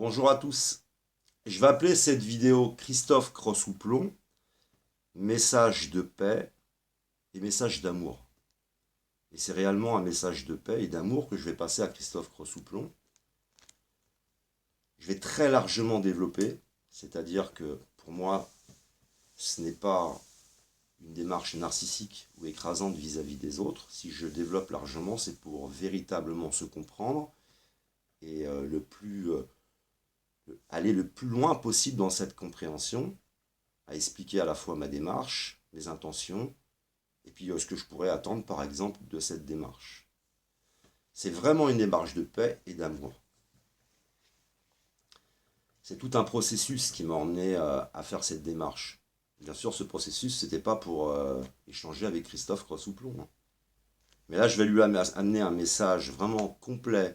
Bonjour à tous. Je vais appeler cette vidéo Christophe Crossouplon, message de paix et message d'amour. Et c'est réellement un message de paix et d'amour que je vais passer à Christophe Crossouplon. Je vais très largement développer, c'est-à-dire que pour moi, ce n'est pas une démarche narcissique ou écrasante vis-à-vis des autres. Si je développe largement, c'est pour véritablement se comprendre et aller le plus loin possible dans cette compréhension, à expliquer à la fois ma démarche, mes intentions, et puis ce que je pourrais attendre par exemple de cette démarche. C'est vraiment une démarche de paix et d'amour. C'est tout un processus qui m'a emmené à faire cette démarche. Bien sûr, ce processus, c'était pas pour échanger avec Christophe Crossouplon, hein. Mais là, je vais lui amener un message vraiment complet,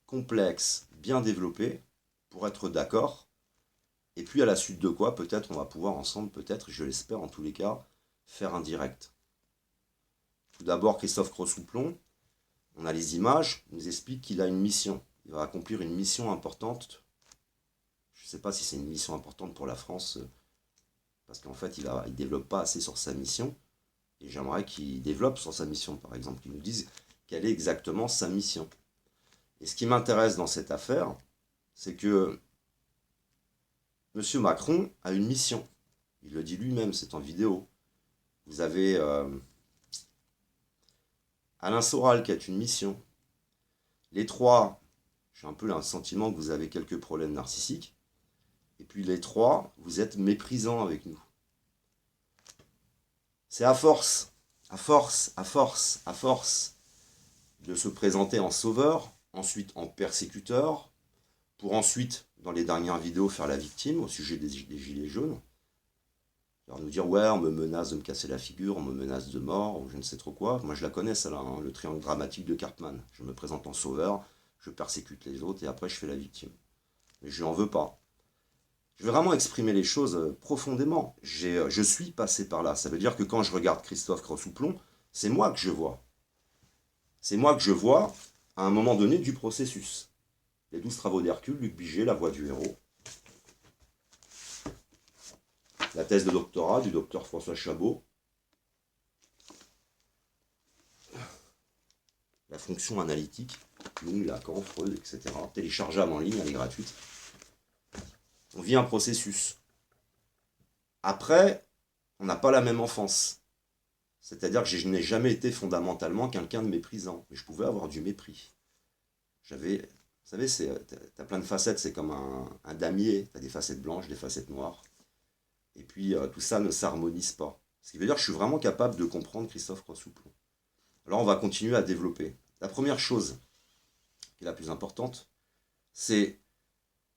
complexe, bien développé, pour être d'accord. Et puis à la suite de quoi, peut-être on va pouvoir ensemble, peut-être, je l'espère en tous les cas, faire un direct. Tout d'abord, Christophe Crossouplon, on a les images, il nous explique qu'il a une mission. Il va accomplir une mission importante. Je ne sais pas si c'est une mission importante pour la France, parce qu'en fait, il ne développe pas assez sur sa mission. Et j'aimerais qu'il développe sur sa mission, par exemple, qu'il nous dise quelle est exactement sa mission. Et ce qui m'intéresse dans cette affaire, c'est que M. Macron a une mission. Il le dit lui-même, c'est en vidéo. Vous avez Alain Soral qui a une mission. Les trois, j'ai un peu un sentiment que vous avez quelques problèmes narcissiques. Et puis les trois, vous êtes méprisants avec nous. C'est à force de se présenter en sauveur, ensuite en persécuteur, pour ensuite, dans les dernières vidéos, faire la victime au sujet des gilets jaunes. Alors nous dire, ouais, on me menace de me casser la figure, on me menace de mort, ou je ne sais trop quoi. Moi je la connais celle-là, hein, le triangle dramatique de Cartman. Je me présente en sauveur, je persécute les autres et après je fais la victime. Mais je n'en veux pas. Je vais vraiment exprimer les choses profondément. Je suis passé par là. Ça veut dire que quand je regarde Christophe Crossouplon, c'est moi que je vois. C'est moi que je vois à un moment donné du processus. Les 12 travaux d'Hercule, Luc Biget, La voix du héros. La thèse de doctorat du docteur François Chabot. La fonction analytique, Jung, Lacan, Freud, etc. Téléchargeable en ligne, elle est gratuite. On vit un processus. Après, on n'a pas la même enfance. C'est-à-dire que je n'ai jamais été fondamentalement quelqu'un de méprisant. Mais je pouvais avoir du mépris. Vous savez, t'as plein de facettes, c'est comme un damier. T'as des facettes blanches, des facettes noires. Et puis tout ça ne s'harmonise pas. Ce qui veut dire que je suis vraiment capable de comprendre Christophe Crossouplon. Alors on va continuer à développer. La première chose, qui est la plus importante, c'est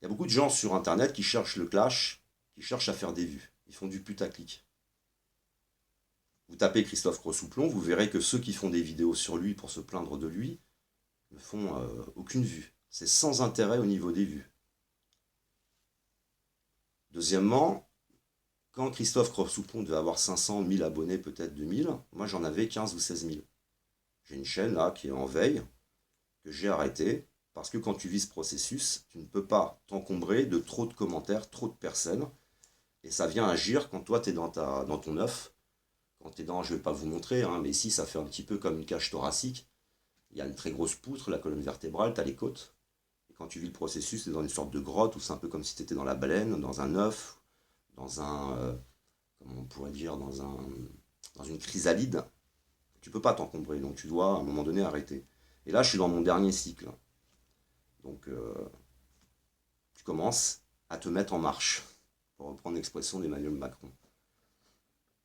il y a beaucoup de gens sur Internet qui cherchent le clash, qui cherchent à faire des vues. Ils font du putaclic. Vous tapez Christophe Crossouplon, vous verrez que ceux qui font des vidéos sur lui pour se plaindre de lui ne font aucune vue. C'est sans intérêt au niveau des vues. Deuxièmement, quand Christophe Crossouplon devait avoir 500, 1000 abonnés, peut-être 2000, moi j'en avais 15 ou 16 000. J'ai une chaîne là qui est en veille, que j'ai arrêtée, parce que quand tu vis ce processus, tu ne peux pas t'encombrer de trop de commentaires, trop de personnes, et ça vient agir quand toi tu es dans ton œuf, quand tu es dans, je ne vais pas vous montrer, hein, mais ici ça fait un petit peu comme une cage thoracique, il y a une très grosse poutre, la colonne vertébrale, tu as les côtes, et quand tu vis le processus, tu es dans une sorte de grotte, où c'est un peu comme si tu étais dans la baleine, dans un œuf, dans comment on pourrait dire, dans une chrysalide. Tu peux pas t'encombrer, donc tu dois à un moment donné arrêter. Et là, je suis dans mon dernier cycle. Donc, tu commences à te mettre en marche, pour reprendre l'expression d'Emmanuel Macron.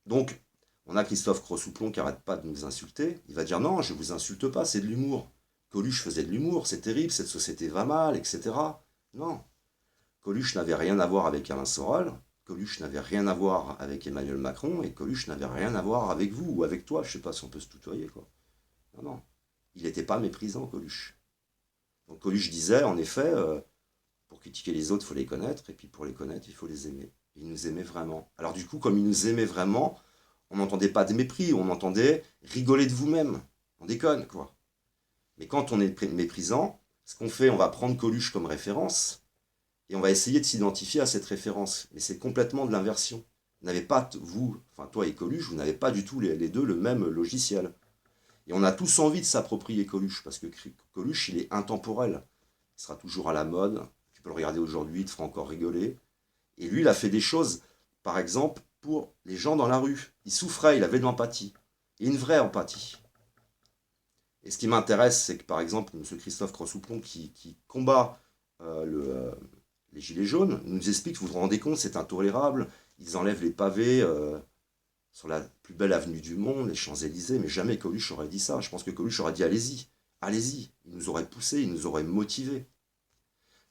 Donc, on a Christophe Crossouplon qui arrête pas de nous insulter. Il va dire non, je vous insulte pas, c'est de l'humour. Coluche faisait de l'humour, c'est terrible, cette société va mal, etc. Non. Coluche n'avait rien à voir avec Alain Soral. Coluche n'avait rien à voir avec Emmanuel Macron et Coluche n'avait rien à voir avec vous ou avec toi. Je sais pas si on peut se tutoyer, quoi. Non, non. Il n'était pas méprisant, Coluche. Donc Coluche disait, en effet, pour critiquer les autres, il faut les connaître, et puis pour les connaître, il faut les aimer. Il nous aimait vraiment. Alors du coup, comme il nous aimait vraiment, on n'entendait pas de mépris, on entendait rigoler de vous-même. On déconne, quoi. Mais quand on est méprisant, ce qu'on fait, on va prendre Coluche comme référence, et on va essayer de s'identifier à cette référence. Mais c'est complètement de l'inversion. Vous n'avez pas, vous, enfin toi et Coluche, vous n'avez pas du tout les deux le même logiciel. Et on a tous envie de s'approprier Coluche, parce que Coluche, il est intemporel. Il sera toujours à la mode. Tu peux le regarder aujourd'hui, il te fera encore rigoler. Et lui, il a fait des choses, par exemple, pour les gens dans la rue. Il souffrait, il avait de l'empathie. Et une vraie empathie. Et ce qui m'intéresse, c'est que, par exemple, M. Christophe Crossoupon, qui combat les Gilets jaunes, nous explique, vous vous rendez compte, c'est intolérable. Ils enlèvent les pavés sur la plus belle avenue du monde, les Champs-Élysées, mais jamais Coluche aurait dit ça. Je pense que Coluche aurait dit allez-y, allez-y. Il nous aurait poussé, il nous aurait motivé.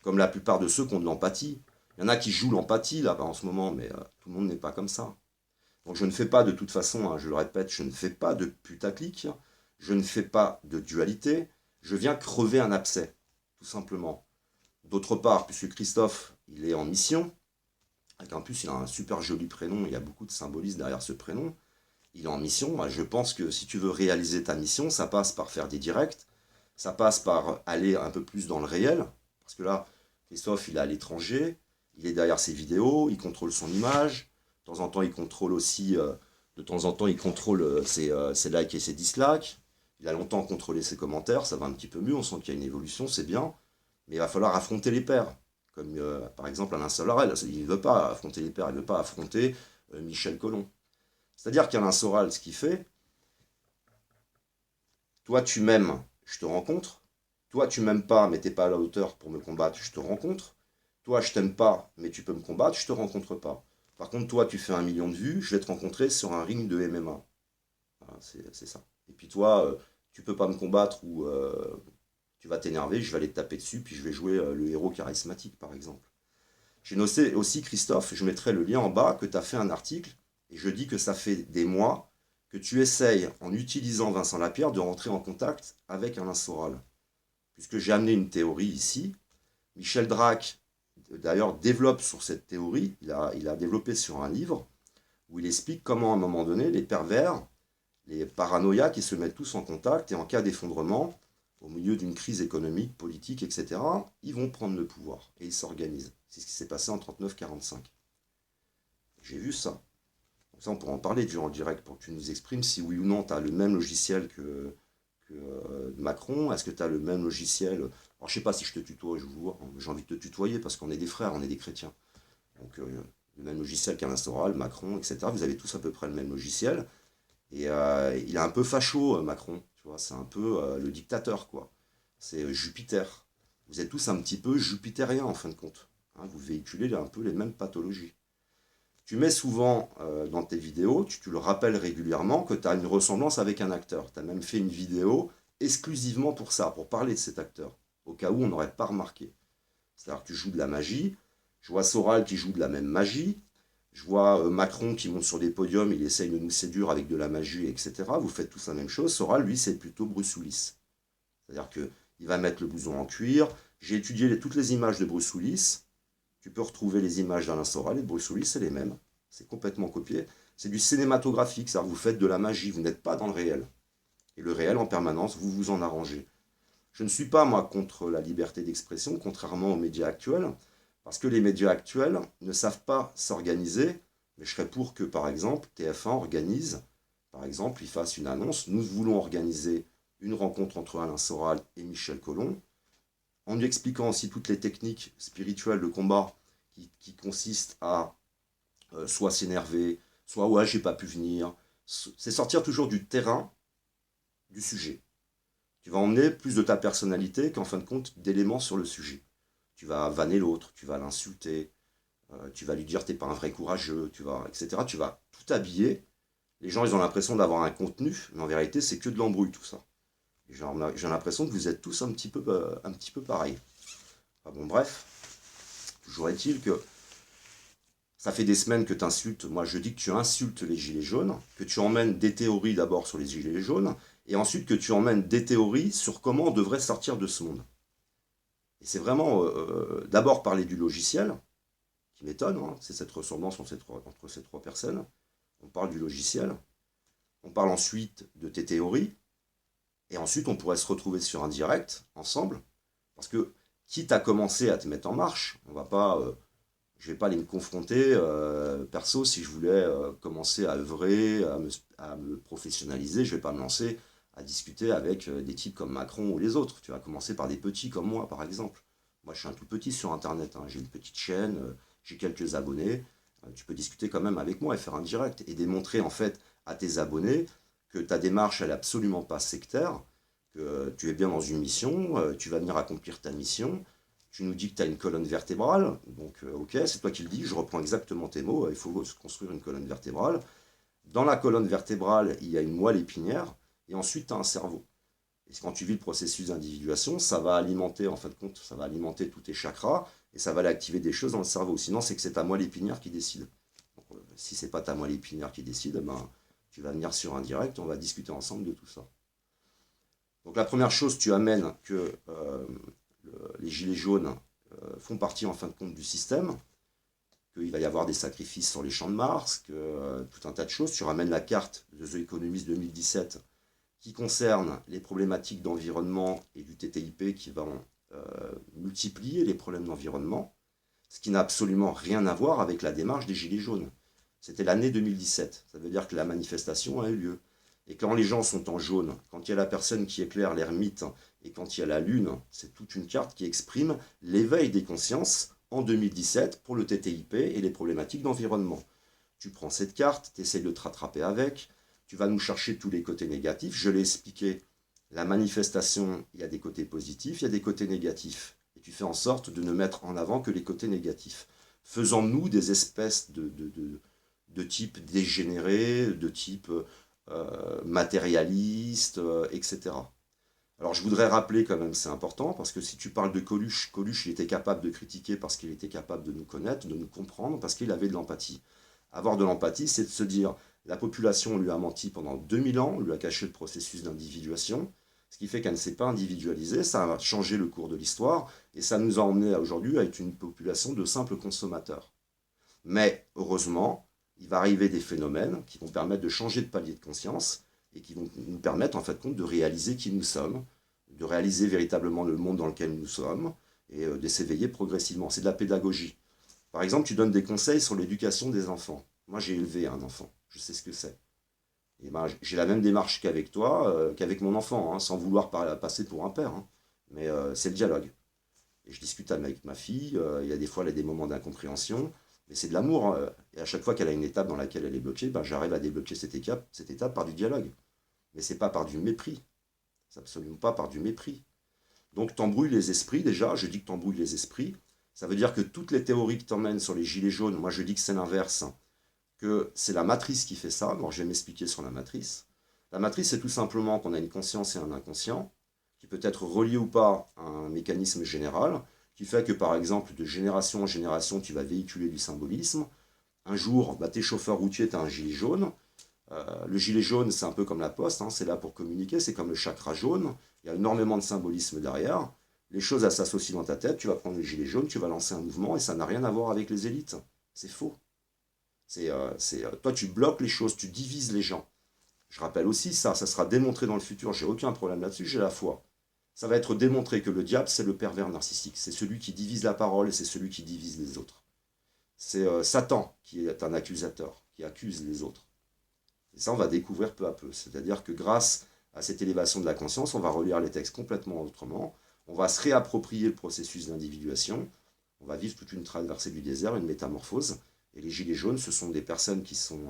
Comme la plupart de ceux qui ont de l'empathie. Il y en a qui jouent l'empathie là en ce moment, mais tout le monde n'est pas comme ça. Donc je ne fais pas de toute façon, hein, je le répète, je ne fais pas de putaclic, je ne fais pas de dualité, je viens crever un abcès, tout simplement. D'autre part, puisque Christophe, il est en mission, avec en plus il a un super joli prénom, il y a beaucoup de symbolisme derrière ce prénom, il est en mission, je pense que si tu veux réaliser ta mission, ça passe par faire des directs, ça passe par aller un peu plus dans le réel, parce que là, Christophe, il est à l'étranger, il est derrière ses vidéos, il contrôle son image, de temps en temps, il contrôle aussi, de temps en temps, il contrôle ses likes et ses dislikes, il a longtemps contrôlé ses commentaires, ça va un petit peu mieux, on sent qu'il y a une évolution, c'est bien, mais il va falloir affronter les pairs, comme par exemple Alain Soral, il ne veut pas affronter les pairs, il ne veut pas affronter Michel Collomb. C'est-à-dire qu'Alain Soral, ce qu'il fait, toi tu m'aimes, je te rencontre, toi tu m'aimes pas, mais t'es pas à la hauteur pour me combattre, je te rencontre, toi je t'aime pas, mais tu peux me combattre, je te rencontre pas. Par contre, toi tu fais 1 million de vues, je vais te rencontrer sur un ring de MMA. Voilà, c'est ça. Et puis toi, tu peux pas me combattre ou tu vas t'énerver, je vais aller te taper dessus, puis je vais jouer le héros charismatique, par exemple. J'ai noté aussi, Christophe, je mettrai le lien en bas, que tu as fait un article, et je dis que ça fait des mois que tu essayes, en utilisant Vincent Lapierre, de rentrer en contact avec Alain Soral. Puisque j'ai amené une théorie ici, Michel Drac, d'ailleurs, développe sur cette théorie, il a développé sur un livre, où il explique comment, à un moment donné, les pervers, les paranoïaques, ils se mettent tous en contact, et en cas d'effondrement, au milieu d'une crise économique, politique, etc., ils vont prendre le pouvoir, et ils s'organisent. C'est ce qui s'est passé en 39-45. J'ai vu ça. Donc ça, on pourra en parler durant le direct pour que tu nous exprimes si oui ou non tu as le même logiciel que Macron. Est-ce que tu as le même logiciel? Alors, je sais pas si je te tutoie, je vous vois. J'ai envie de te tutoyer parce qu'on est des frères, on est des chrétiens. Donc, le même logiciel qu'Alain Soral, Macron, etc. Vous avez tous à peu près le même logiciel. Et il est un peu facho, Macron. Tu vois, c'est un peu le dictateur, quoi. C'est Jupiter. Vous êtes tous un petit peu jupitériens, en fin de compte. Hein, vous véhiculez un peu les mêmes pathologies. Tu mets souvent dans tes vidéos, tu le rappelles régulièrement, que tu as une ressemblance avec un acteur. Tu as même fait une vidéo exclusivement pour ça, pour parler de cet acteur, au cas où on n'aurait pas remarqué. C'est-à-dire que tu joues de la magie, je vois Soral qui joue de la même magie, je vois Macron qui monte sur des podiums, il essaye de nous séduire avec de la magie, etc. Vous faites tous la même chose. Soral, lui, c'est plutôt Bruce Willis. C'est-à-dire qu'il va mettre le blouson en cuir. J'ai étudié toutes les images de Bruce Willis. Tu peux retrouver les images d'Alain Soral et de Bruce Willis, c'est les mêmes. C'est complètement copié. C'est du cinématographique, c'est-à-dire que vous faites de la magie, vous n'êtes pas dans le réel. Et le réel, en permanence, vous vous en arrangez. Je ne suis pas, moi, contre la liberté d'expression, contrairement aux médias actuels, parce que les médias actuels ne savent pas s'organiser, mais je serais pour que, par exemple, TF1 organise, par exemple, il fasse une annonce, nous voulons organiser une rencontre entre Alain Soral et Michel Collomb, en lui expliquant aussi toutes les techniques spirituelles de combat qui consistent à soit s'énerver, soit ouais, j'ai pas pu venir. C'est sortir toujours du terrain du sujet. Tu vas emmener plus de ta personnalité qu'en fin de compte d'éléments sur le sujet. Tu vas vanner l'autre, tu vas l'insulter, tu vas lui dire t'es pas un vrai courageux, etc. Tu vas tout habiller. Les gens ils ont l'impression d'avoir un contenu, mais en vérité c'est que de l'embrouille tout ça. J'ai l'impression que vous êtes tous un petit peu pareil. Enfin bon bref, toujours est-il que ça fait des semaines que tu insultes, moi je dis que tu insultes les gilets jaunes, que tu emmènes des théories d'abord sur les gilets jaunes, et ensuite que tu emmènes des théories sur comment on devrait sortir de ce monde. Et c'est vraiment d'abord parler du logiciel, qui m'étonne, hein, c'est cette ressemblance entre ces trois personnes. On parle du logiciel, on parle ensuite de tes théories, et ensuite on pourrait se retrouver sur un direct ensemble, parce que quitte à commencer à te mettre en marche. On va pas, je vais pas aller me confronter, perso, si je voulais commencer à œuvrer, à me professionnaliser, je vais pas me lancer à discuter avec des types comme Macron ou les autres. Tu vas commencer par des petits comme moi, par exemple. Moi, je suis un tout petit sur Internet, hein. J'ai une petite chaîne, j'ai quelques abonnés. Tu peux discuter quand même avec moi et faire un direct et démontrer en fait à tes abonnés que ta démarche, elle est absolument pas sectaire, que tu es bien dans une mission, tu vas venir accomplir ta mission. Tu nous dis que tu as une colonne vertébrale, donc ok, c'est toi qui le dis, je reprends exactement tes mots, il faut se construire une colonne vertébrale. Dans la colonne vertébrale, il y a une moelle épinière, et ensuite tu as un cerveau. Et quand tu vis le processus d'individuation, ça va alimenter, en fin de compte, ça va alimenter tous tes chakras, et ça va aller activer des choses dans le cerveau. Sinon, c'est que c'est ta moelle épinière qui décide. Donc, si c'est pas ta moelle épinière qui décide, ben, tu vas venir sur un direct, on va discuter ensemble de tout ça. Donc la première chose, tu amènes que les gilets jaunes font partie en fin de compte du système, qu'il va y avoir des sacrifices sur les champs de Mars, que tout un tas de choses. Tu ramènes la carte de The Economist 2017 qui concerne les problématiques d'environnement et du TTIP qui vont multiplier les problèmes d'environnement, ce qui n'a absolument rien à voir avec la démarche des gilets jaunes. C'était l'année 2017, ça veut dire que la manifestation a eu lieu. Et quand les gens sont en jaune, quand il y a la personne qui éclaire l'ermite, et quand il y a la lune, c'est toute une carte qui exprime l'éveil des consciences en 2017 pour le TTIP et les problématiques d'environnement. Tu prends cette carte, tu essaies de te rattraper avec, tu vas nous chercher tous les côtés négatifs. Je l'ai expliqué, la manifestation, il y a des côtés positifs, il y a des côtés négatifs. Et tu fais en sorte de ne mettre en avant que les côtés négatifs. Faisons-nous des espèces de type dégénéré, de type matérialiste, etc. Alors je voudrais rappeler quand même, c'est important, parce que si tu parles de Coluche, Coluche il était capable de critiquer parce qu'il était capable de nous connaître, de nous comprendre, parce qu'il avait de l'empathie. Avoir de l'empathie, c'est de se dire, la population lui a menti pendant 2000 ans, on lui a caché le processus d'individuation, ce qui fait qu'elle ne s'est pas individualisée, ça a changé le cours de l'histoire, et ça nous a emmené aujourd'hui à être une population de simples consommateurs. Mais heureusement, il va arriver des phénomènes qui vont permettre de changer de palier de conscience et qui vont nous permettre en fait de réaliser qui nous sommes, de réaliser véritablement le monde dans lequel nous sommes et de s'éveiller progressivement. C'est de la pédagogie. Par exemple, tu donnes des conseils sur l'éducation des enfants. Moi, j'ai élevé un enfant, je sais ce que c'est. Et ben, j'ai la même démarche qu'avec toi, qu'avec mon enfant, hein, sans vouloir passer pour un père. Hein. Mais c'est le dialogue. Et je discute avec ma fille, il y a des fois elle a des moments d'incompréhension, mais c'est de l'amour. Hein. Et à chaque fois qu'elle a une étape dans laquelle elle est bloquée, ben, j'arrive à débloquer cette étape par du dialogue. Mais c'est pas par du mépris. C'est absolument pas par du mépris. Donc t'embrouilles les esprits déjà, je dis que t'embrouilles les esprits. Ça veut dire que toutes les théories que t'emmènes sur les gilets jaunes, moi je dis que c'est l'inverse, que c'est la matrice qui fait ça. Alors je vais m'expliquer sur la matrice. La matrice, c'est tout simplement qu'on a une conscience et un inconscient, qui peut être relié ou pas à un mécanisme général, qui fait que par exemple, de génération en génération, tu vas véhiculer du symbolisme. Un jour, bah, t'es chauffeur routier, t'as un gilet jaune. Le gilet jaune, c'est un peu comme la poste, hein, c'est là pour communiquer, c'est comme le chakra jaune. Il y a énormément de symbolisme derrière. Les choses, elles s'associent dans ta tête. Tu vas prendre le gilet jaune, tu vas lancer un mouvement et ça n'a rien à voir avec les élites. C'est faux. Toi, tu bloques les choses, tu divises les gens. Je rappelle aussi ça sera démontré dans le futur, j'ai aucun problème là-dessus, j'ai la foi. Ça va être démontré que le diable, c'est le pervers narcissique. C'est celui qui divise la parole et c'est celui qui divise les autres. C'est Satan qui est un accusateur, qui accuse les autres. Et ça, on va découvrir peu à peu. C'est-à-dire que grâce à cette élévation de la conscience, on va relire les textes complètement autrement. On va se réapproprier le processus d'individuation. On va vivre toute une traversée du désert, une métamorphose. Et les gilets jaunes, ce sont des personnes qui sont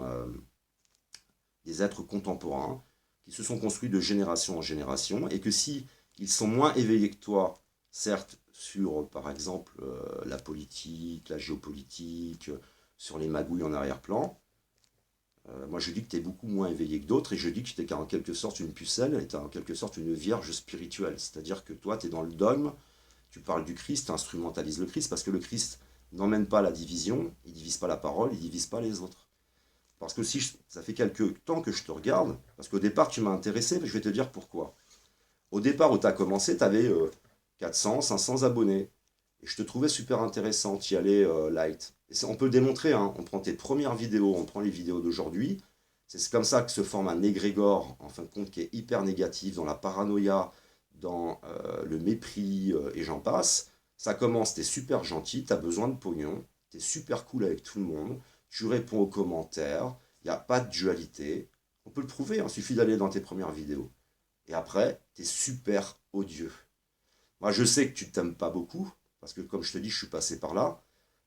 des êtres contemporains, qui se sont construits de génération en génération, et que si ils sont moins éveillés que toi, certes, sur, par exemple, la politique, la géopolitique, sur les magouilles en arrière-plan, moi je dis que tu es beaucoup moins éveillé que d'autres, et je dis que tu es en quelque sorte une pucelle, et tu es en quelque sorte une vierge spirituelle. C'est-à-dire que toi, tu es dans le dogme, tu parles du Christ, tu instrumentalises le Christ, parce que le Christ n'emmène pas la division, il ne divise pas la parole, il ne divise pas les autres. Parce que ça fait quelques temps que je te regarde, parce qu'au départ tu m'as intéressé, mais je vais te dire pourquoi. Au départ où tu as commencé, tu avais 400, 500 abonnés. Et je te trouvais super intéressant, tu y allais light. Et on peut le démontrer, hein. On prend tes premières vidéos, on prend les vidéos d'aujourd'hui. C'est comme ça que se forme un égrégore, en fin de compte, qui est hyper négatif, dans la paranoïa, dans le mépris, et j'en passe. Ça commence, t'es super gentil, t'as besoin de pognon, t'es super cool avec tout le monde, tu réponds aux commentaires, il n'y a pas de dualité. On peut le prouver, il suffit d'aller dans tes premières vidéos. Et après, t'es super odieux. Moi, je sais que tu t'aimes pas beaucoup, parce que comme je te dis, je suis passé par là.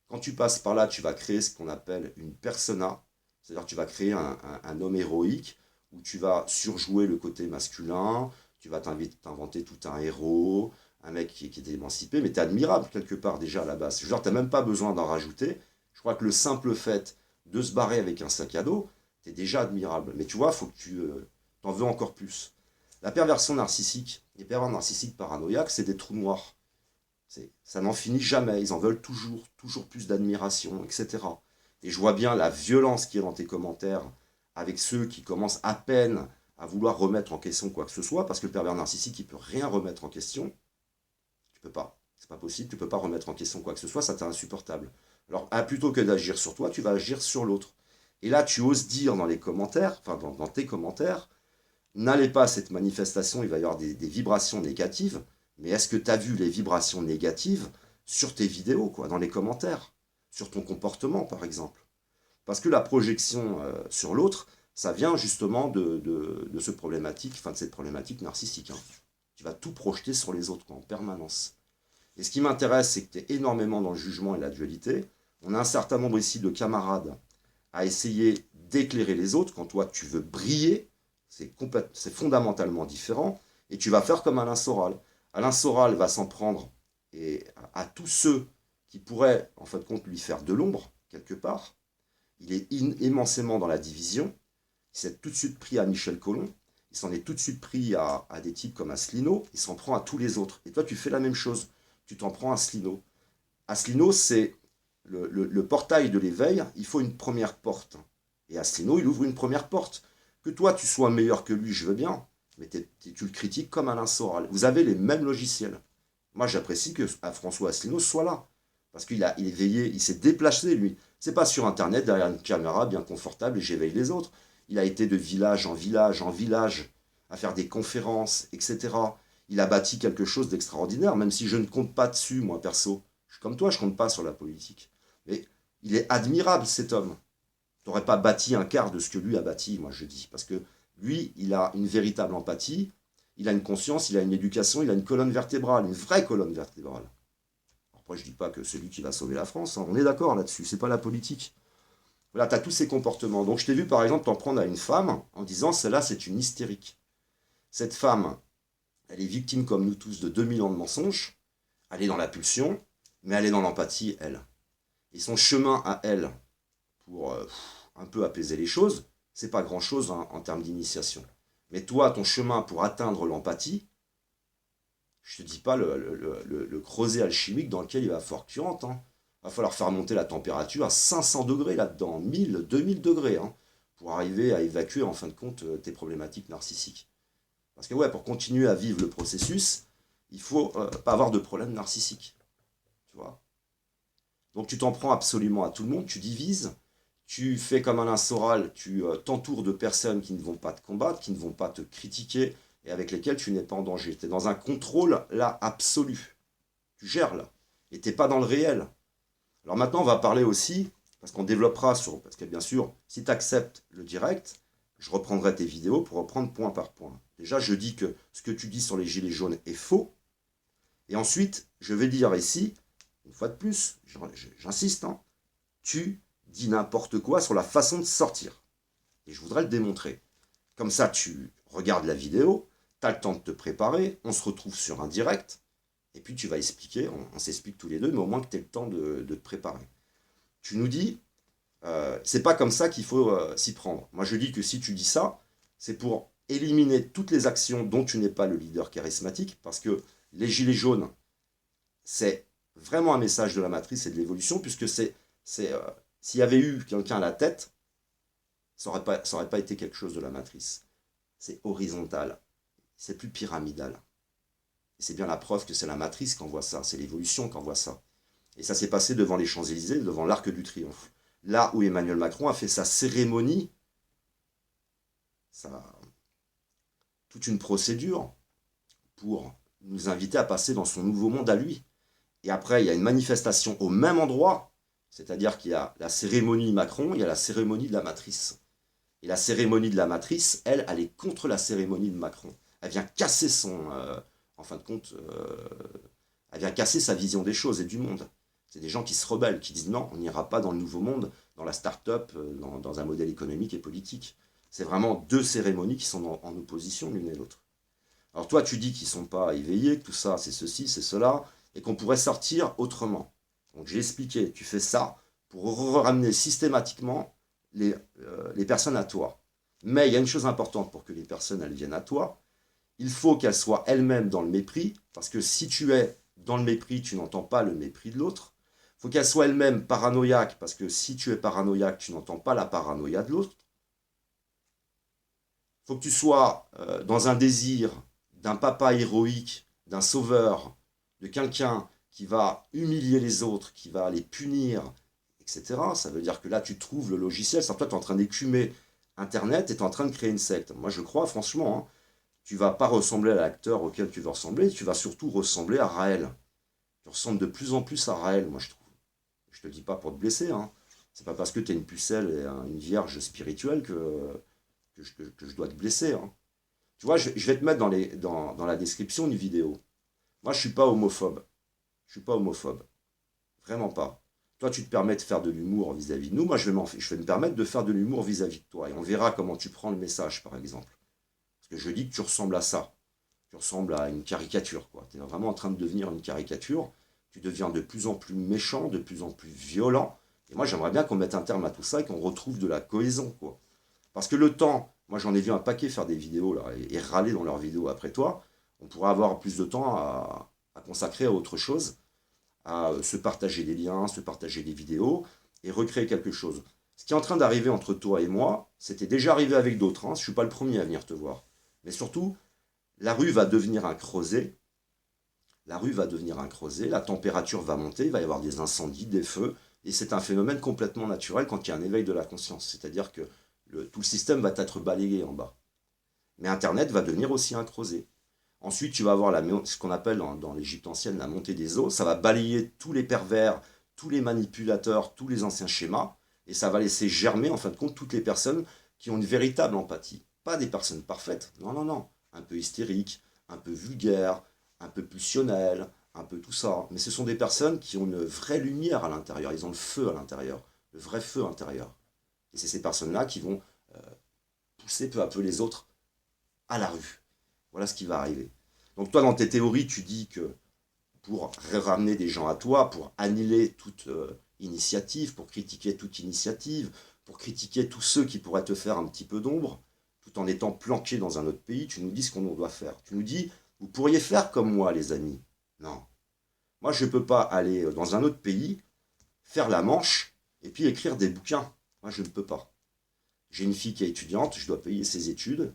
Quand tu passes par là, tu vas créer ce qu'on appelle une persona, c'est-à-dire que tu vas créer un homme héroïque, où tu vas surjouer le côté masculin, tu vas t'inventer tout un héros, un mec qui est émancipé, mais tu es admirable quelque part déjà à la base. Genre, tu n'as même pas besoin d'en rajouter. Je crois que le simple fait de se barrer avec un sac à dos, tu es déjà admirable. Mais tu vois, il faut que tu t'en veux encore plus. La perversion narcissique, les pervers narcissiques paranoïaques, c'est des trous noirs. Ça n'en finit jamais, ils en veulent toujours, toujours plus d'admiration, etc. Et je vois bien la violence qui est dans tes commentaires avec ceux qui commencent à peine à vouloir remettre en question quoi que ce soit, parce que le pervers narcissique, il peut rien remettre en question. Tu peux pas, c'est pas possible, tu peux pas remettre en question quoi que ce soit, ça t'est insupportable. Alors, plutôt que d'agir sur toi, tu vas agir sur l'autre. Et là, tu oses dire dans les commentaires, enfin dans tes commentaires, n'allez pas à cette manifestation, il va y avoir des vibrations négatives, mais est-ce que tu as vu les vibrations négatives sur tes vidéos, quoi, dans les commentaires, sur ton comportement, par exemple? Parce que la projection sur l'autre, ça vient justement de ce problématique, enfin de cette problématique narcissique, hein. Tu vas tout projeter sur les autres, quoi, en permanence. Et ce qui m'intéresse, c'est que tu es énormément dans le jugement et la dualité. On a un certain nombre ici de camarades à essayer d'éclairer les autres quand toi tu veux briller. C'est fondamentalement différent. Et tu vas faire comme Alain Soral. Alain Soral va s'en prendre à tous ceux qui pourraient, en fin de compte, lui faire de l'ombre, quelque part. Il est immensément dans la division. Il s'est tout de suite pris à Michel Collomb. Il s'en est tout de suite pris à des types comme Asselineau. Il s'en prend à tous les autres. Et toi, tu fais la même chose. Tu t'en prends à Asselineau. Asselineau, c'est le portail de l'éveil. Il faut une première porte. Et Asselineau, il ouvre une première porte. Que toi, tu sois meilleur que lui, je veux bien. Mais tu le critiques comme Alain Soral. Vous avez les mêmes logiciels. Moi, j'apprécie que François Asselineau soit là. Parce il est veillé, il s'est déplacé, lui. C'est pas sur Internet, derrière une caméra bien confortable, et j'éveille les autres. Il a été de village en village en village, à faire des conférences, etc. Il a bâti quelque chose d'extraordinaire, même si je ne compte pas dessus, moi, perso. Je suis comme toi, je compte pas sur la politique. Mais il est admirable, cet homme. Tu n'aurais pas bâti un quart de ce que lui a bâti, moi, je dis. Parce que lui, il a une véritable empathie, il a une conscience, il a une éducation, il a une colonne vertébrale, une vraie colonne vertébrale. Après, je ne dis pas que c'est lui qui va sauver la France, hein. On est d'accord là-dessus, c'est pas la politique. Voilà, tu as tous ces comportements. Donc je t'ai vu par exemple t'en prendre à une femme en disant celle-là c'est une hystérique. Cette femme, elle est victime comme nous tous de 2000 ans de mensonges, elle est dans la pulsion, mais elle est dans l'empathie, elle. Et son chemin à elle, pour un peu apaiser les choses, c'est pas grand-chose hein, en termes d'initiation. Mais toi, ton chemin pour atteindre l'empathie, je te dis pas le creuset alchimique dans lequel il va falloir que tu rentres, hein. Il va falloir faire monter la température à 500 degrés là-dedans, 1000, 2000 degrés, hein, pour arriver à évacuer en fin de compte tes problématiques narcissiques. Parce que ouais, pour continuer à vivre le processus, il faut pas avoir de problème narcissique. Tu vois. Donc tu t'en prends absolument à tout le monde, tu divises, tu fais comme Alain Soral, tu t'entoures de personnes qui ne vont pas te combattre, qui ne vont pas te critiquer et avec lesquelles tu n'es pas en danger. Tu es dans un contrôle là absolu. Tu gères là. Et tu n'es pas dans le réel. Alors maintenant, on va parler aussi, parce qu'on développera sur. Parce que bien sûr, si tu acceptes le direct, je reprendrai tes vidéos pour reprendre point par point. Déjà, je dis que ce que tu dis sur les gilets jaunes est faux. Et ensuite, je vais dire ici, une fois de plus, j'insiste, hein, tu dis n'importe quoi sur la façon de sortir. Et je voudrais le démontrer. Comme ça, tu regardes la vidéo, tu as le temps de te préparer, on se retrouve sur un direct, et puis tu vas expliquer, on s'explique tous les deux, mais au moins que tu aies le temps de te préparer. Tu nous dis, c'est pas comme ça qu'il faut s'y prendre. Moi je dis que si tu dis ça, c'est pour éliminer toutes les actions dont tu n'es pas le leader charismatique, parce que les gilets jaunes, c'est vraiment un message de la matrice et de l'évolution, puisque s'il y avait eu quelqu'un à la tête, ça aurait pas été quelque chose de la matrice. C'est horizontal, c'est plus pyramidal. Et c'est bien la preuve que c'est la matrice qui envoie ça, c'est l'évolution qui envoie ça. Et ça s'est passé devant les Champs-Élysées, devant l'Arc du Triomphe. Là où Emmanuel Macron a fait sa cérémonie, toute une procédure pour nous inviter à passer dans son nouveau monde à lui. et après il y a une manifestation au même endroit, c'est-à-dire qu'il y a la cérémonie Macron, il y a la cérémonie de la matrice. Et la cérémonie de la matrice, elle est contre la cérémonie de Macron. Elle vient casser en fin de compte, elle vient casser sa vision des choses et du monde. C'est des gens qui se rebellent, qui disent non, on n'ira pas dans le nouveau monde, dans la start-up, dans un modèle économique et politique. C'est vraiment deux cérémonies qui sont en opposition l'une et l'autre. Alors toi, tu dis qu'ils ne sont pas éveillés, que tout ça, c'est ceci, c'est cela, et qu'on pourrait sortir autrement. Donc j'ai expliqué, tu fais ça pour ramener systématiquement les personnes à toi. Mais il y a une chose importante pour que les personnes elles viennent à toi, il faut qu'elles soient elles-mêmes dans le mépris, parce que si tu es dans le mépris, tu n'entends pas le mépris de l'autre. Il faut qu'elles soient elles-mêmes paranoïaques, parce que si tu es paranoïaque, tu n'entends pas la paranoïa de l'autre. Il faut que tu sois dans un désir d'un papa héroïque, d'un sauveur, de quelqu'un qui va humilier les autres, qui va les punir, etc. Ça veut dire que là, tu trouves le logiciel. Toi, tu es en train d'écumer Internet et tu es en train de créer une secte. Moi, je crois, franchement, hein, tu vas pas ressembler à l'acteur auquel tu veux ressembler, tu vas surtout ressembler à Raël. Tu ressembles de plus en plus à Raël, moi, je trouve. Je te dis pas pour te blesser, hein. C'est pas parce que tu es une pucelle et une vierge spirituelle que je dois te blesser, hein. Tu vois, je vais te mettre dans la description une vidéo. Moi, je suis pas homophobe. Je suis pas homophobe. Vraiment pas. Toi, tu te permets de faire de l'humour vis-à-vis de nous. Moi, je vais me permettre de faire de l'humour vis-à-vis de toi. Et on verra comment tu prends le message, par exemple. Parce que je dis que tu ressembles à ça. Tu ressembles à une caricature, quoi. Tu es vraiment en train de devenir une caricature. Tu deviens de plus en plus méchant, de plus en plus violent. Et moi, j'aimerais bien qu'on mette un terme à tout ça et qu'on retrouve de la cohésion, quoi. Parce que le temps, moi j'en ai vu un paquet faire des vidéos là, et râler dans leurs vidéos après toi, on pourrait avoir plus de temps à consacrer à autre chose, à se partager des liens, se partager des vidéos et recréer quelque chose. Ce qui est en train d'arriver entre toi et moi, c'était déjà arrivé avec d'autres, hein, je ne suis pas le premier à venir te voir. Mais surtout, la rue va devenir un creuset, la rue va devenir un creuset, la température va monter, il va y avoir des incendies, des feux, et c'est un phénomène complètement naturel quand il y a un éveil de la conscience. C'est-à-dire que tout le système va être balayé en bas. Mais Internet va devenir aussi un creuset. Ensuite, tu vas avoir ce qu'on appelle dans l'Égypte ancienne la montée des eaux. Ça va balayer tous les pervers, tous les manipulateurs, tous les anciens schémas. Et ça va laisser germer, en fin de compte, toutes les personnes qui ont une véritable empathie. Pas des personnes parfaites. Non, non, non. Un peu hystériques, un peu vulgaires, un peu pulsionnelles, un peu tout ça. Mais ce sont des personnes qui ont une vraie lumière à l'intérieur. Ils ont le feu à l'intérieur. Le vrai feu intérieur. Et c'est ces personnes-là qui vont pousser peu à peu les autres à la rue. Voilà ce qui va arriver. Donc toi, dans tes théories, tu dis que pour ramener des gens à toi, pour annuler toute initiative, pour critiquer toute initiative, pour critiquer tous ceux qui pourraient te faire un petit peu d'ombre, tout en étant planqué dans un autre pays, tu nous dis ce qu'on doit faire. Tu nous dis, vous pourriez faire comme moi, les amis. Non. Moi, je ne peux pas aller dans un autre pays, faire la manche, et puis écrire des bouquins. Moi, je ne peux pas. J'ai une fille qui est étudiante, je dois payer ses études.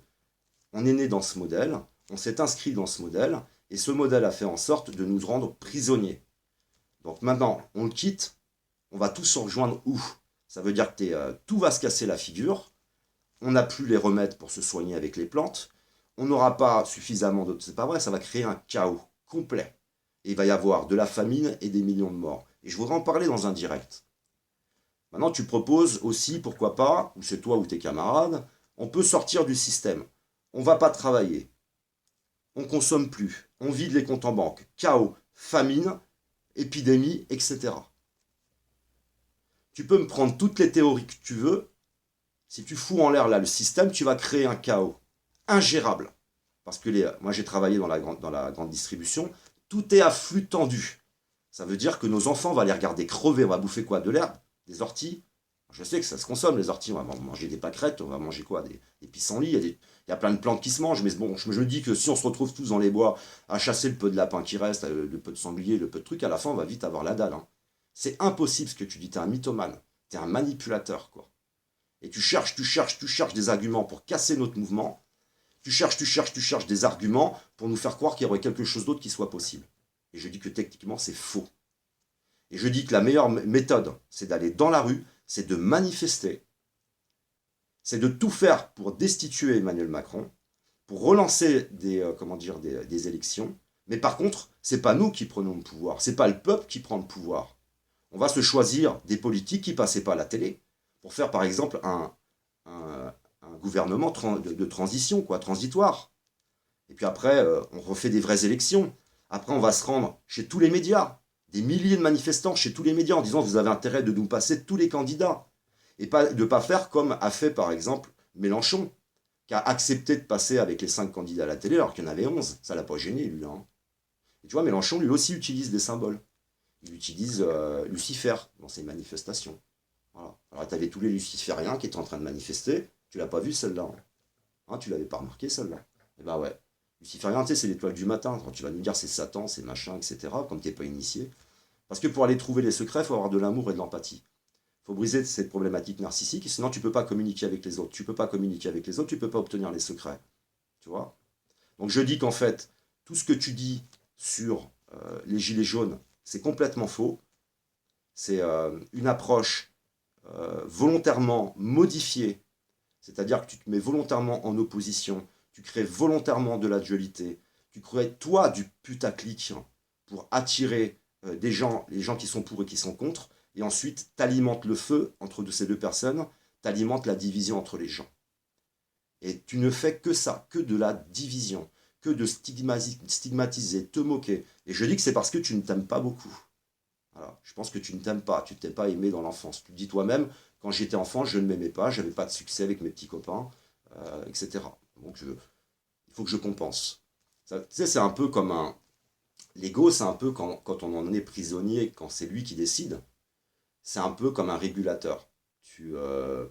On est né dans ce modèle, on s'est inscrit dans ce modèle, et ce modèle a fait en sorte de nous rendre prisonniers. Donc maintenant, on le quitte, on va tous se rejoindre où? Ça veut dire que tout va se casser la figure, on n'a plus les remèdes pour se soigner avec les plantes, on n'aura pas suffisamment de... C'est pas vrai, ça va créer un chaos complet. Et il va y avoir de la famine et des millions de morts. Et je voudrais en parler dans un direct. Maintenant, tu proposes aussi, pourquoi pas, ou c'est toi ou tes camarades, on peut sortir du système. On ne va pas travailler. On ne consomme plus. On vide les comptes en banque. Chaos, famine, épidémie, etc. Tu peux me prendre toutes les théories que tu veux. Si tu fous en l'air là le système, tu vas créer un chaos ingérable. Parce que moi j'ai travaillé dans la grande distribution, tout est à flux tendu. Ça veut dire que nos enfants, on va les regarder crever. On va bouffer quoi? De l'herbe? Des orties? Je sais que ça se consomme les orties. On va manger des pâquerettes, on va manger quoi? Des pissenlits. Il y a plein de plantes qui se mangent. Mais bon, je me dis que si on se retrouve tous dans les bois à chasser le peu de lapin qui reste, le peu de sanglier, le peu de trucs, à la fin on va vite avoir la dalle, hein. C'est impossible ce que tu dis. T'es un mythomane. T'es un manipulateur, quoi. Et tu cherches des arguments pour casser notre mouvement. Tu cherches des arguments pour nous faire croire qu'il y aurait quelque chose d'autre qui soit possible. Et je dis que techniquement, c'est faux. Et je dis que la meilleure méthode, c'est d'aller dans la rue, c'est de manifester, c'est de tout faire pour destituer Emmanuel Macron, pour relancer des élections. Mais par contre, C'est pas nous qui prenons le pouvoir, c'est pas le peuple qui prend le pouvoir. On va se choisir des politiques qui passaient pas à la télé pour faire par exemple un gouvernement de transition, quoi, transitoire. Et puis après, on refait des vraies élections. Après, on va se rendre chez tous les médias, des milliers de manifestants chez tous les médias en disant vous avez intérêt de nous passer tous les candidats. Et pas, de ne pas faire comme a fait par exemple Mélenchon, qui a accepté de passer avec les 5 candidats à la télé alors qu'il y en avait 11. Ça l'a pas gêné, lui. Hein. Et tu vois, Mélenchon, lui aussi, utilise des symboles. Il utilise Lucifer dans ses manifestations. Voilà. Alors, tu avais tous les lucifériens qui étaient en train de manifester. Tu l'as pas vu, celle-là. Hein, tu l'avais pas remarqué, celle-là. Eh ben ouais. Luciférien, tu sais, c'est l'étoile du matin. Quand tu vas nous dire c'est Satan, c'est machin, etc., quand tu n'es pas initié. Parce que pour aller trouver les secrets, il faut avoir de l'amour et de l'empathie. Il faut briser cette problématique narcissique, sinon tu ne peux pas communiquer avec les autres. Tu ne peux pas communiquer avec les autres, tu ne peux pas obtenir les secrets. Tu vois? Donc je dis qu'en fait, tout ce que tu dis sur les gilets jaunes, c'est complètement faux. C'est une approche volontairement modifiée, c'est-à-dire que tu te mets volontairement en opposition, tu crées volontairement de la dualité, tu crées toi du putaclic pour attirer des gens, les gens qui sont pour et qui sont contre, et ensuite t'alimentes le feu entre ces deux personnes, t'alimentes la division entre les gens. Et tu ne fais que ça, que de la division, que de stigmatiser, te moquer. Et je dis que c'est parce que tu ne t'aimes pas beaucoup. Voilà. Je pense que tu ne t'aimes pas, tu ne t'es pas aimé dans l'enfance. Tu dis toi-même, quand j'étais enfant, je ne m'aimais pas, je n'avais pas de succès avec mes petits copains, etc. Donc il faut que je compense. Ça, tu sais, c'est un peu comme un... L'ego, c'est un peu quand on en est prisonnier, quand c'est lui qui décide, c'est un peu comme un régulateur.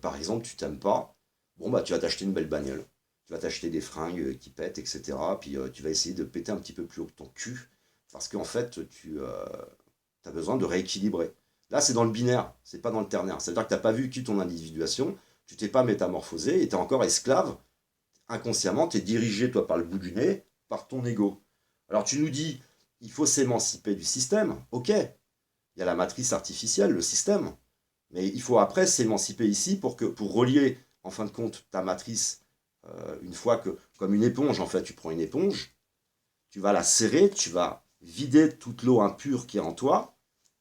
Par exemple, tu t'aimes pas, bon bah tu vas t'acheter une belle bagnole, tu vas t'acheter des fringues qui pètent, etc. Puis tu vas essayer de péter un petit peu plus haut que ton cul, parce qu'en fait, tu as besoin de rééquilibrer. Là, c'est dans le binaire, c'est pas dans le ternaire. C'est-à-dire que tu n'as pas vécu ton individuation, tu t'es pas métamorphosé, et tu es encore esclave, inconsciemment, tu es dirigé, toi, par le bout du nez, par ton ego. Alors tu nous dis, il faut s'émanciper du système, ok, il y a la matrice artificielle, le système, mais il faut après s'émanciper ici pour relier, en fin de compte, ta matrice, une fois que, comme une éponge, en fait, tu prends une éponge, tu vas la serrer, tu vas vider toute l'eau impure qui est en toi,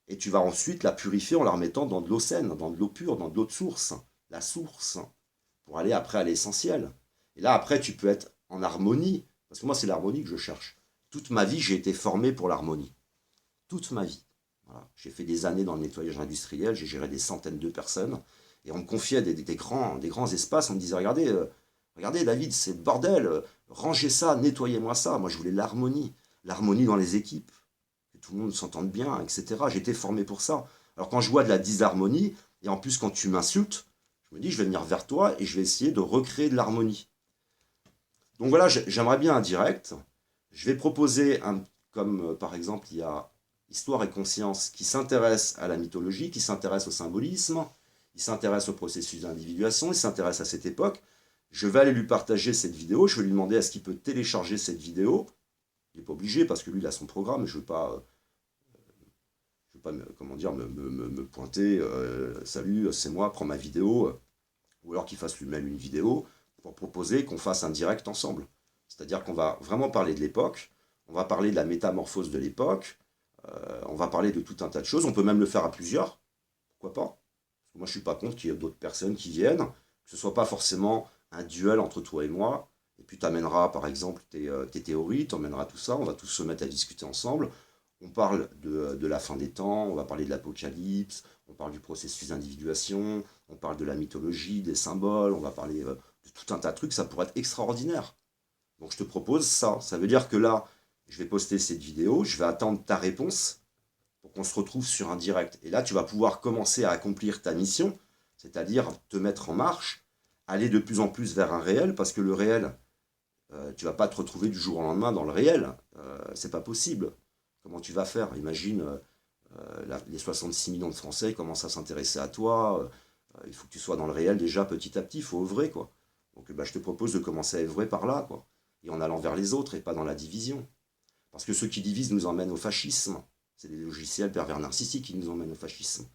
et tu vas ensuite la purifier en la remettant dans de l'eau saine, dans de l'eau pure, dans de l'eau de source, la source, pour aller après à l'essentiel. Et là, après, tu peux être en harmonie, parce que moi, c'est l'harmonie que je cherche. Toute ma vie, j'ai été formé pour l'harmonie. Toute ma vie. Voilà. J'ai fait des années dans le nettoyage industriel, j'ai géré des centaines de personnes, et on me confiait des grands espaces, on me disait, regardez, regardez David, c'est le bordel, rangez ça, nettoyez-moi ça. Moi, je voulais l'harmonie dans les équipes, que tout le monde s'entende bien, etc. J'ai été formé pour ça. Alors quand je vois de la disharmonie, et en plus quand tu m'insultes, je me dis, je vais venir vers toi et je vais essayer de recréer de l'harmonie. Donc voilà, j'aimerais bien un direct. Je vais proposer, comme par exemple, il y a Histoire et Conscience qui s'intéresse à la mythologie, qui s'intéresse au symbolisme, il s'intéresse au processus d'individuation, il s'intéresse à cette époque. Je vais aller lui partager cette vidéo, je vais lui demander est-ce qu'il peut télécharger cette vidéo. Il n'est pas obligé parce que lui, il a son programme, je ne veux pas, comment dire, me pointer, salut, c'est moi, prends ma vidéo, ou alors qu'il fasse lui-même une vidéo pour proposer qu'on fasse un direct ensemble. C'est-à-dire qu'on va vraiment parler de l'époque, on va parler de la métamorphose de l'époque, on va parler de tout un tas de choses, on peut même le faire à plusieurs, pourquoi pas? Parce que moi je suis pas contre qu'il y ait d'autres personnes qui viennent, que ce soit pas forcément un duel entre toi et moi, et puis tu amèneras par exemple tes théories, tu emmèneras tout ça, on va tous se mettre à discuter ensemble, on parle de la fin des temps, on va parler de l'apocalypse, on parle du processus d'individuation, on parle de la mythologie, des symboles, on va parler de tout un tas de trucs, ça pourrait être extraordinaire. Donc je te propose ça. Ça veut dire que là, je vais poster cette vidéo, je vais attendre ta réponse pour qu'on se retrouve sur un direct. Et là, tu vas pouvoir commencer à accomplir ta mission, c'est-à-dire te mettre en marche, aller de plus en plus vers un réel, parce que le réel, tu vas pas te retrouver du jour au lendemain dans le réel. C'est pas possible. Comment tu vas faire? Imagine les 66 millions de Français commencent à s'intéresser à toi. Il faut que tu sois dans le réel déjà petit à petit, il faut œuvrer, quoi. Donc je te propose de commencer à œuvrer par là, quoi. Et en allant vers les autres et pas dans la division. Parce que ceux qui divisent nous emmènent au fascisme. C'est les logiciels pervers narcissiques qui nous emmènent au fascisme.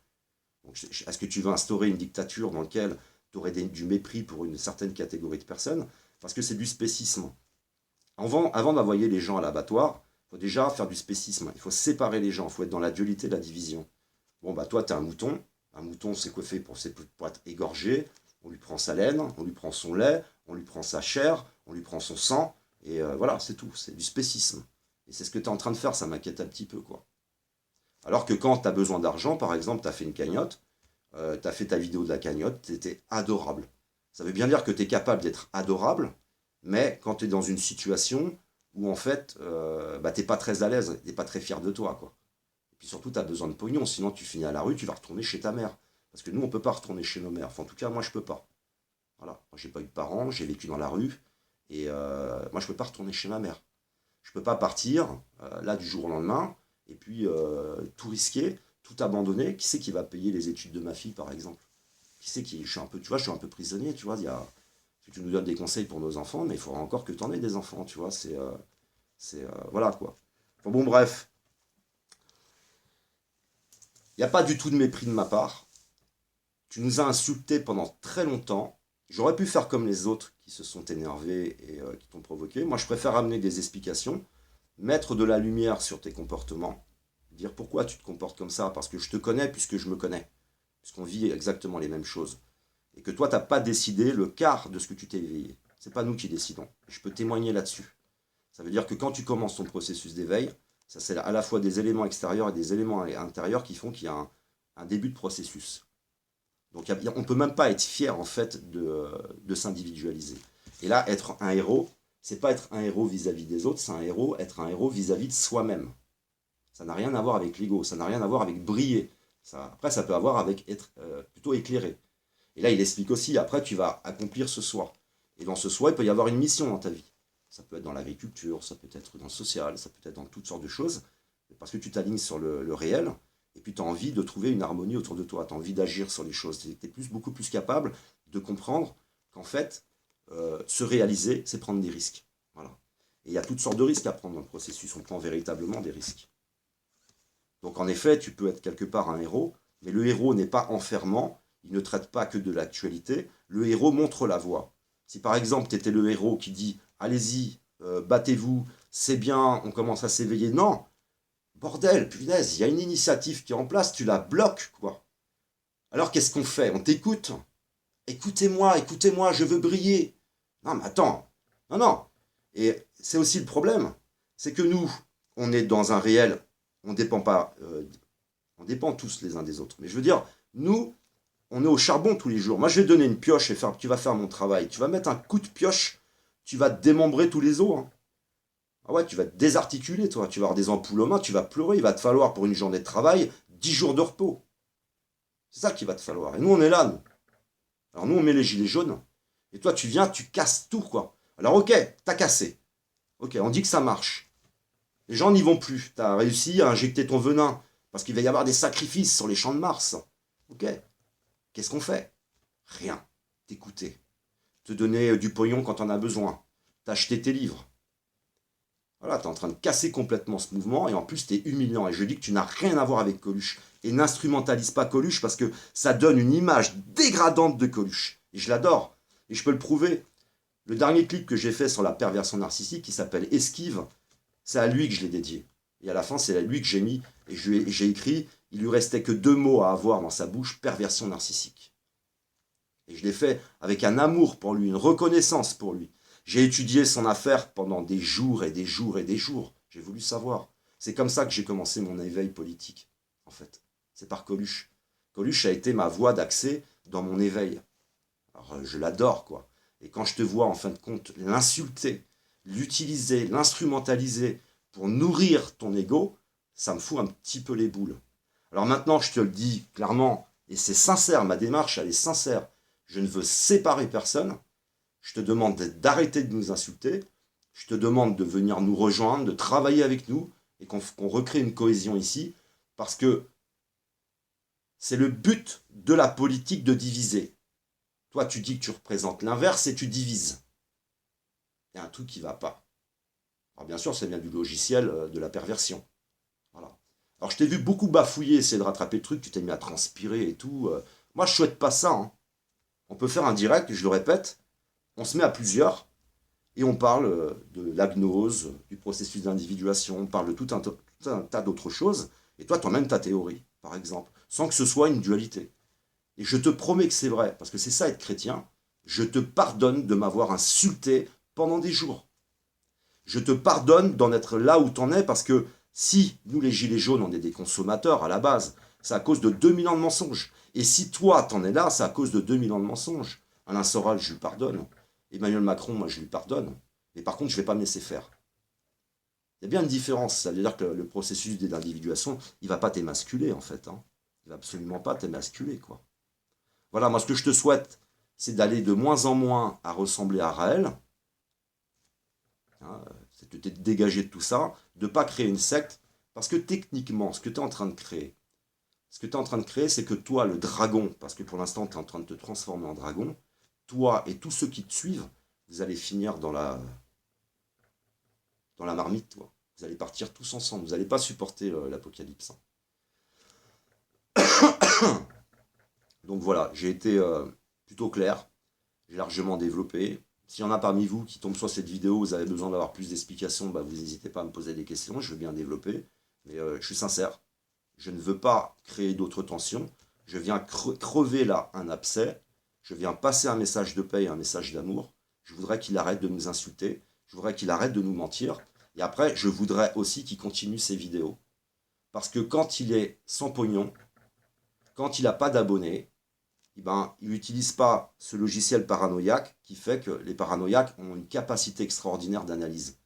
Donc est-ce que tu veux instaurer une dictature dans laquelle tu aurais du mépris pour une certaine catégorie de personnes? Parce que c'est du spécisme. Avant d'envoyer les gens à l'abattoir, faut déjà faire du spécisme. Il faut séparer les gens. Il faut être dans la dualité, la division. Bon, bah toi, tu es un mouton. Un mouton, c'est quoi fait c'est pour être égorgé. On lui prend sa laine, on lui prend son lait, on lui prend sa chair, on lui prend son sang. Et voilà, c'est tout. C'est du spécisme. Et c'est ce que tu es en train de faire. Ça m'inquiète un petit peu, quoi. Alors que quand tu as besoin d'argent, par exemple, tu as fait une cagnotte, tu as fait ta vidéo de la cagnotte, tu étais adorable. Ça veut bien dire que tu es capable d'être adorable, mais quand tu es dans une situation où en fait, bah, tu n'es pas très à l'aise, tu n'es pas très fier de toi, quoi. Et puis surtout, tu as besoin de pognon, sinon tu finis à la rue, tu vas retourner chez ta mère. Parce que nous, on ne peut pas retourner chez nos mères. Enfin, en tout cas, moi, je peux pas. Voilà. Moi, j'ai pas eu de parents, j'ai vécu dans la rue, et moi, je peux pas retourner chez ma mère. Je peux pas partir, là, du jour au lendemain, et puis tout risquer, tout abandonner. Qui c'est qui va payer les études de ma fille, par exemple? Qui c'est qui... Je suis un peu, tu vois, je suis un peu prisonnier, tu vois. Tu nous donnes des conseils pour nos enfants, mais il faudra encore que tu en aies des enfants, tu vois. Voilà, quoi. Enfin, bon, bref. Il n'y a pas du tout de mépris de ma part. Tu nous as insultés pendant très longtemps. J'aurais pu faire comme les autres qui se sont énervés et qui t'ont provoqué. Moi, je préfère amener des explications, mettre de la lumière sur tes comportements, dire pourquoi tu te comportes comme ça, parce que je te connais puisque je me connais, puisqu'on vit exactement les mêmes choses. Et que toi, tu n'as pas décidé le quart de ce que tu t'es éveillé. Ce n'est pas nous qui décidons. Je peux témoigner là-dessus. Ça veut dire que quand tu commences ton processus d'éveil, ça c'est à la fois des éléments extérieurs et des éléments intérieurs qui font qu'il y a un début de processus. Donc on ne peut même pas être fier en fait de s'individualiser. Et là, être un héros, c'est pas être un héros vis-à-vis des autres, c'est être un héros vis-à-vis de soi-même. Ça n'a rien à voir avec l'ego, ça n'a rien à voir avec briller. Après, ça peut avoir avec être plutôt éclairé. Et là, il explique aussi, après, tu vas accomplir ce soi. Et dans ce soi, il peut y avoir une mission dans ta vie. Ça peut être dans l'agriculture, ça peut être dans le social, ça peut être dans toutes sortes de choses. Parce que tu t'alignes sur le réel, et puis tu as envie de trouver une harmonie autour de toi, tu as envie d'agir sur les choses. Tu es beaucoup plus capable de comprendre qu'en fait, se réaliser, c'est prendre des risques. Voilà. Et il y a toutes sortes de risques à prendre dans le processus, on prend véritablement des risques. Donc en effet, tu peux être quelque part un héros, mais le héros n'est pas enfermant, il ne traite pas que de l'actualité, le héros montre la voie. Si par exemple tu étais le héros qui dit « allez-y, battez-vous, c'est bien, on commence à s'éveiller », non, bordel, punaise, il y a une initiative qui est en place, tu la bloques, quoi. Alors qu'est-ce qu'on fait? On t'écoute? Écoutez-moi, je veux briller. Non, mais attends, non. Et c'est aussi le problème, c'est que nous, on est dans un réel, on dépend pas, on dépend tous les uns des autres. Mais je veux dire, nous, on est au charbon tous les jours. Moi, je vais te donner une pioche et tu vas faire mon travail. Tu vas mettre un coup de pioche, tu vas te démembrer tous les os. Hein. Ah ouais, tu vas te désarticuler, toi. Tu vas avoir des ampoules aux mains, tu vas pleurer. Il va te falloir, pour une journée de travail, 10 jours de repos. C'est ça qu'il va te falloir. Et nous, on est là, nous. Alors nous, on met les gilets jaunes. Et toi, tu viens, tu casses tout, quoi. Alors ok, t'as cassé. Ok, on dit que ça marche. Les gens n'y vont plus. T'as réussi à injecter ton venin. Parce qu'il va y avoir des sacrifices sur les champs de Mars. Ok. Qu'est-ce qu'on fait? Rien. T'écouter. Te donner du pognon quand on a besoin. T'acheter tes livres. Voilà, t'es en train de casser complètement ce mouvement et en plus t'es humiliant. Et je dis que tu n'as rien à voir avec Coluche. Et n'instrumentalise pas Coluche parce que ça donne une image dégradante de Coluche. Et je l'adore. Et je peux le prouver. Le dernier clip que j'ai fait sur la perversion narcissique, qui s'appelle Esquive, c'est à lui que je l'ai dédié. Et à la fin, c'est à lui que j'ai mis, et j'ai écrit, il lui restait que 2 mots à avoir dans sa bouche, perversion narcissique. Et je l'ai fait avec un amour pour lui, une reconnaissance pour lui. J'ai étudié son affaire pendant des jours et des jours et des jours. J'ai voulu savoir. C'est comme ça que j'ai commencé mon éveil politique, en fait. C'est par Coluche. Coluche a été ma voie d'accès dans mon éveil. Alors, je l'adore, quoi. Et quand je te vois, en fin de compte, l'insulter, l'utiliser, l'instrumentaliser pour nourrir ton ego, ça me fout un petit peu les boules. Alors maintenant, je te le dis clairement, et c'est sincère, ma démarche, elle est sincère. Je ne veux séparer personne. Je te demande d'arrêter de nous insulter. Je te demande de venir nous rejoindre, de travailler avec nous, et qu'on recrée une cohésion ici, parce que c'est le but de la politique de diviser. Toi, tu dis que tu représentes l'inverse et tu divises. Il y a un truc qui ne va pas. Alors bien sûr, ça vient du logiciel de la perversion. Voilà. Alors je t'ai vu beaucoup bafouiller, essayer de rattraper le truc, tu t'es mis à transpirer et tout. Moi, je ne souhaite pas ça. Hein. On peut faire un direct, je le répète, on se met à plusieurs, Et on parle de la gnose, du processus d'individuation, on parle de tout un tas d'autres choses. Et toi, tu emmènes ta théorie, par exemple, sans que ce soit une dualité. Et je te promets que c'est vrai, parce que c'est ça être chrétien. Je te pardonne de m'avoir insulté pendant des jours. Je te pardonne d'en être là où t'en es, parce que si nous, les gilets jaunes, on est des consommateurs à la base, c'est à cause de 2000 ans de mensonges. Et si toi, t'en es là, c'est à cause de 2000 ans de mensonges. Alain Soral, je lui pardonne. Emmanuel Macron, moi, je lui pardonne. Mais par contre, je ne vais pas me laisser faire. Il y a bien une différence. Ça veut dire que le processus d'individuation, il ne va pas t'émasculer, en fait. Hein. Il ne va absolument pas t'émasculer, quoi. Voilà, moi, ce que je te souhaite, c'est d'aller de moins en moins à ressembler à Raël. Hein, c'est de te dégager de tout ça, de ne pas créer une secte. Parce que techniquement, ce que tu es en train de créer, c'est que toi, le dragon, parce que pour l'instant, tu es en train de te transformer en dragon, toi et tous ceux qui te suivent, vous allez finir dans la marmite, toi. Vous allez partir tous ensemble. Vous n'allez pas supporter l'apocalypse. Donc voilà, j'ai été plutôt clair. J'ai largement développé. S'il y en a parmi vous qui tombent sur cette vidéo, vous avez besoin d'avoir plus d'explications, bah, vous n'hésitez pas à me poser des questions. Je veux bien développer. Mais je suis sincère. Je ne veux pas créer d'autres tensions. Je viens crever là un abcès. Je viens passer un message de paix et un message d'amour. Je voudrais qu'il arrête de nous insulter. Je voudrais qu'il arrête de nous mentir. Et après, je voudrais aussi qu'il continue ses vidéos. Parce que quand il est sans pognon, quand il n'a pas d'abonnés, eh ben, il n'utilise pas ce logiciel paranoïaque qui fait que les paranoïaques ont une capacité extraordinaire d'analyse.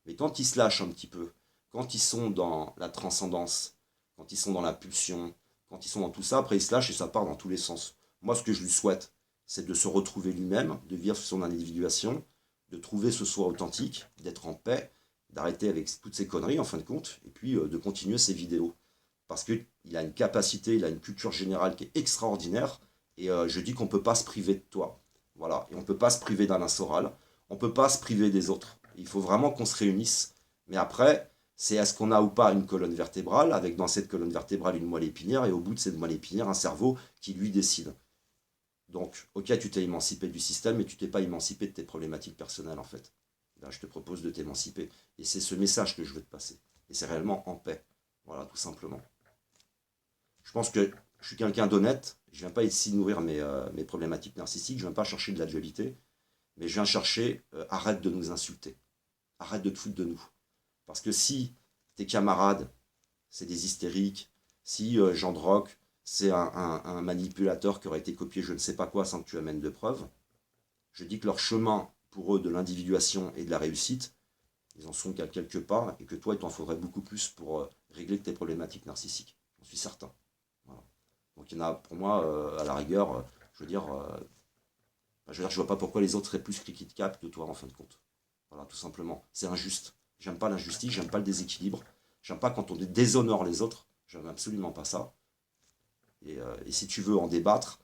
Mais quand ils se lâchent un petit peu, quand ils sont dans la transcendance, quand ils sont dans la pulsion, quand ils sont dans tout ça, après ils se lâchent et ça part dans tous les sens. Moi, ce que je lui souhaite, c'est de se retrouver lui-même, de vivre son individuation, de trouver ce soi authentique, d'être en paix, d'arrêter avec toutes ces conneries en fin de compte, et puis de continuer ses vidéos. Parce qu'il a une capacité, il a une culture générale qui est extraordinaire, et je dis qu'on ne peut pas se priver de toi. Voilà, et on ne peut pas se priver d'Alain Soral, on ne peut pas se priver des autres. Il faut vraiment qu'on se réunisse. Mais après, c'est est-ce qu'on a ou pas une colonne vertébrale, avec dans cette colonne vertébrale une moelle épinière, et au bout de cette moelle épinière, un cerveau qui lui décide. Donc, ok, tu t'es émancipé du système, mais tu t'es pas émancipé de tes problématiques personnelles, en fait. Ben, je te propose de t'émanciper. Et c'est ce message que je veux te passer. Et c'est réellement en paix. Voilà, tout simplement. Je pense que je suis quelqu'un d'honnête. Je ne viens pas ici nourrir mes problématiques narcissiques. Je ne viens pas chercher de la dualité. Mais je viens chercher, arrête de nous insulter. Arrête de te foutre de nous. Parce que si tes camarades, c'est des hystériques, si Jean Droc, c'est un manipulateur qui aurait été copié je ne sais pas quoi sans que tu amènes de preuves, je dis que leur chemin, pour eux, de l'individuation et de la réussite, ils en sont qu'à quelques pas, et que toi, il t'en faudrait beaucoup plus pour régler tes problématiques narcissiques. J'en suis certain. Voilà. Donc il y en a, pour moi, à la rigueur, je vois pas pourquoi les autres seraient plus cliquis de cap que toi, en fin de compte. Voilà, tout simplement. C'est injuste. J'aime pas l'injustice, j'aime pas le déséquilibre. J'aime pas quand on déshonore les autres. J'aime absolument pas ça. Et si tu veux en débattre,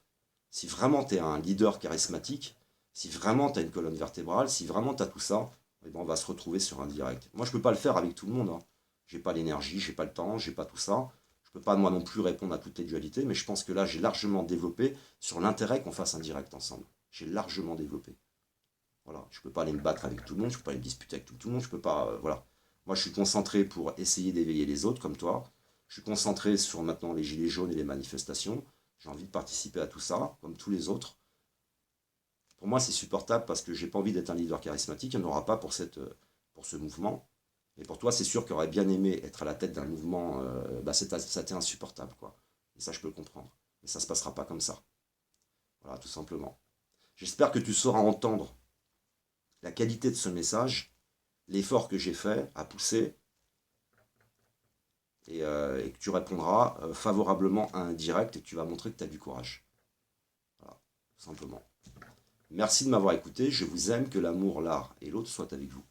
si vraiment tu es un leader charismatique, si vraiment tu as une colonne vertébrale, si vraiment tu as tout ça, eh ben on va se retrouver sur un direct. Moi, je peux pas le faire avec tout le monde. Hein. J'ai pas l'énergie, j'ai pas le temps, j'ai pas tout ça. Je peux pas moi non plus répondre à toutes les dualités, mais je pense que là, j'ai largement développé sur l'intérêt qu'on fasse un direct ensemble. J'ai largement développé. Voilà, je peux pas aller me battre avec tout le monde, je peux pas aller me disputer avec tout le monde, je peux pas, voilà. Moi, je suis concentré pour essayer d'éveiller les autres, comme toi. Je suis concentré sur maintenant les gilets jaunes et les manifestations. J'ai envie de participer à tout ça, comme tous les autres. Pour moi, c'est supportable parce que j'ai pas envie d'être un leader charismatique. Il n'y en aura pas pour ce mouvement. Et pour toi, c'est sûr qu'il aurait bien aimé être à la tête d'un mouvement. Ça t'est insupportable, quoi. Et ça, je peux le comprendre. Mais ça se passera pas comme ça. Voilà, tout simplement. J'espère que tu sauras entendre la qualité de ce message, l'effort que j'ai fait à pousser, et que tu répondras favorablement à un direct et que tu vas montrer que tu as du courage. Voilà, tout simplement. Merci de m'avoir écouté, je vous aime, que l'amour, l'art et l'autre soient avec vous.